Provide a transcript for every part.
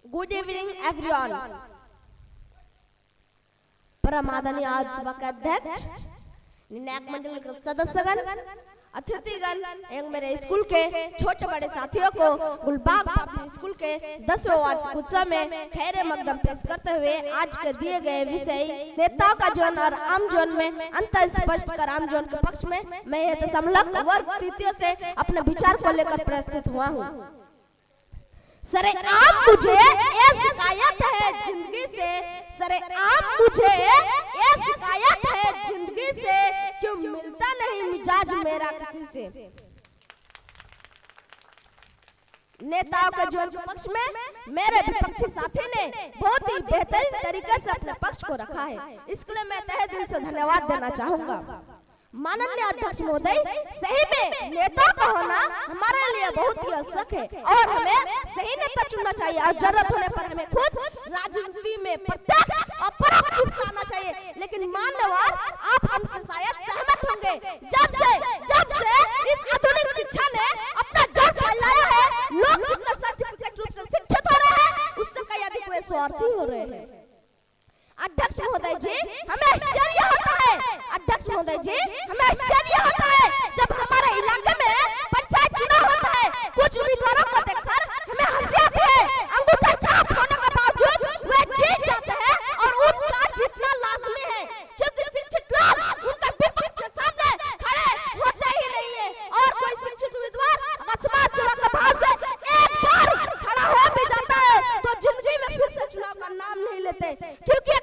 Good evening everyone. परम आदरणीय आज सभा के अध्यक्ष, निर्णायक मंडल के सदस्यगण, अतिथिगण एवं मेरे स्कूल के छोटे बड़े साथियों को गुलबाग पब्लिक स्कूल के 10वें वार्षिक उत्सव में खैर मकदम पेश करते हुए आज के दिए गए विषय नेताओं का जीवन और आम जीवन में अंतर स्पष्ट कर आम जीवन के पक्ष में मैं यह दशमलव वर्ग तृतीय से अपने विचार को लेकर प्रस्तुत हुआ हूँ। सरे आम मुझे ये शिकायत है जिंदगी से, सरे आम मुझे ये शिकायत है जिंदगी से, क्यों मिलता नहीं मिजाज मेरा किसी से। नेताओं के जीवन के पक्ष में मेरे विपक्षी साथी ने बहुत ही बेहतरीन तरीके से अपने पक्ष को रखा है, इसके लिए मैं तहे दिल से धन्यवाद देना चाहूंगा। माननीय अध्यक्ष महोदय, सही में नेता का होना हमारे लिए बहुत ही आवश्यक है और हमें सही नेता चुनना चाहिए और जरूरत होने पर हमें खुद राजनीति में प्रत्यक्ष और परोक्ष रूप से आना चाहिए। लेकिन मान्यवर, आप हमसे शायद सहमत होंगे, जब से इस आधुनिक शिक्षा ने अपना जोर फैलाया है, लोग जितने सर्टिफिकेट रूप से शिक्षित हो रहे हैं उससे कई अधिक वे स्वार्थी हो रहे हैं। अध्यक्ष महोदय जी, हमें आश्चर्य होता है, अध्यक्ष महोदय जी हमें आश्चर्य होता है जब हमारे इलाके में पंचायत चुनाव होता है, कुछ उम्मीदवारों को देखकर हमें हंसी आती है। अंगूठा छाप होने के बावजूद वे जीत जाते हैं और उनका जीतना लाजमी है, क्योंकि शिक्षित लोग उनका विपक्ष के सामने खड़े होते ही नहीं है। और कोई शिक्षित उम्मीदवार अगर समाज सेवा के भाव से एक बार खड़ा हो भी जाता है तो जिंदगी में फिर से चुनाव का नाम नहीं लेते, क्योंकि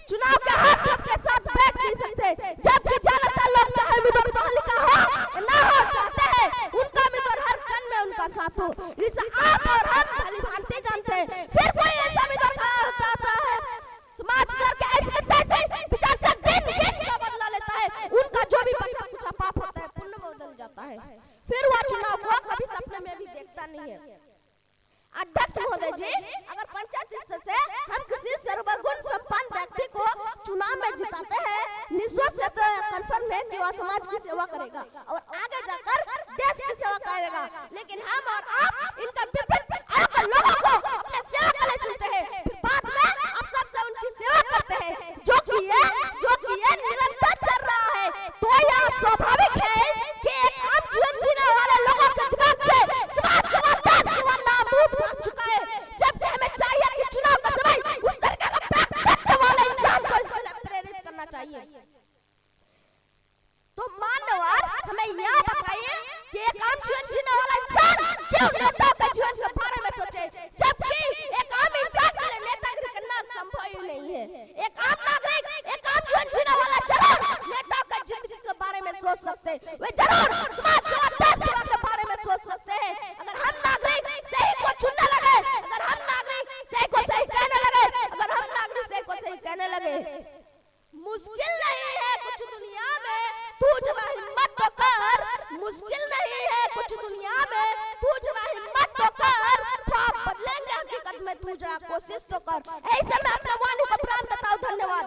चुनाव के हाथ के साथ बैठ नहीं सकते। जबकि ज्यादातर लोग चाहे उम्मीदवार पढ़ा लिखा हो ना हो, चाहते हैं उनका उम्मीदवार हर कण में उनका साथ हो। इसे आप और हम भली भांति जानते हैं। फिर कोई ऐसा उम्मीदवार खड़ा होता है, समाज के ऐसे तैसे विचार से दिन का बदला लेता है, उनका जो भी बचा कुचा पाप होता है पुण्य में बदल जाता है, फिर वह चुनाव को कभी सपने में भी देखता नहीं है। अध्यक्ष महोदय जी, अगर पंचायत स्तर से हम किसी सर्वगुण संपन्न व्यक्ति को चुनाव में जिताते हैं, निश्चित से तो कंफर्म है कि वह समाज की सेवा करेगा और आगे जाकर देश की सेवा करेगा। लेकिन हम और आप इनका विपरीत लोगों को अपने सेवा के लिए चुनते हैं, फिर बाद में आप सबसे उनकी सेवा करते हैं, जो कि ये निरंतर चल रहा है। तो यह स्वाभाविक है कि एक आम जीवन जीने वाले लोगों के दिमाग से समाज सेवा देश सेवा नाबूद हो चुका है। जबकि हमें चाहिए कि चुनाव का समय उस तरह का प्राप्त वाले इंसान को इसके लिए प्रेरित करना चाहिए। तो मान्यवर, हमें यह बताइए कि एक आम जीवन जीने वाला इंसान क्यों नेता के जीवन के बारे में सोचे, जबकि एक आम इंसान के लिए नेतागिरी करना संभव ही नहीं है। एक आम नागरिक, एक आम जीवन जीने वाला जरूर नेता के जिंदगी के बारे में सोच सकते हैं, वे जरूर समाज सेवा देश सेवा के बारे में सोच सकते हैं। अगर हम नागरिक सही को चुनने लगे, अगर हम नागरिक सही को सही कहने लगे, अगर हम नागरिक सही को सही कहने लगे, मुश्किल नहीं है कुछ दुनिया में तू जरा हिम्मत तो कर, मुश्किल नहीं है कुछ दुनिया में तू जरा हिम्मत तो कर, ख्वाब बदलेंगे हकीकत में तू जरा कोशिश तो कर। ऐसे में अपने वाणी को प्राण देता हूँ। धन्यवाद।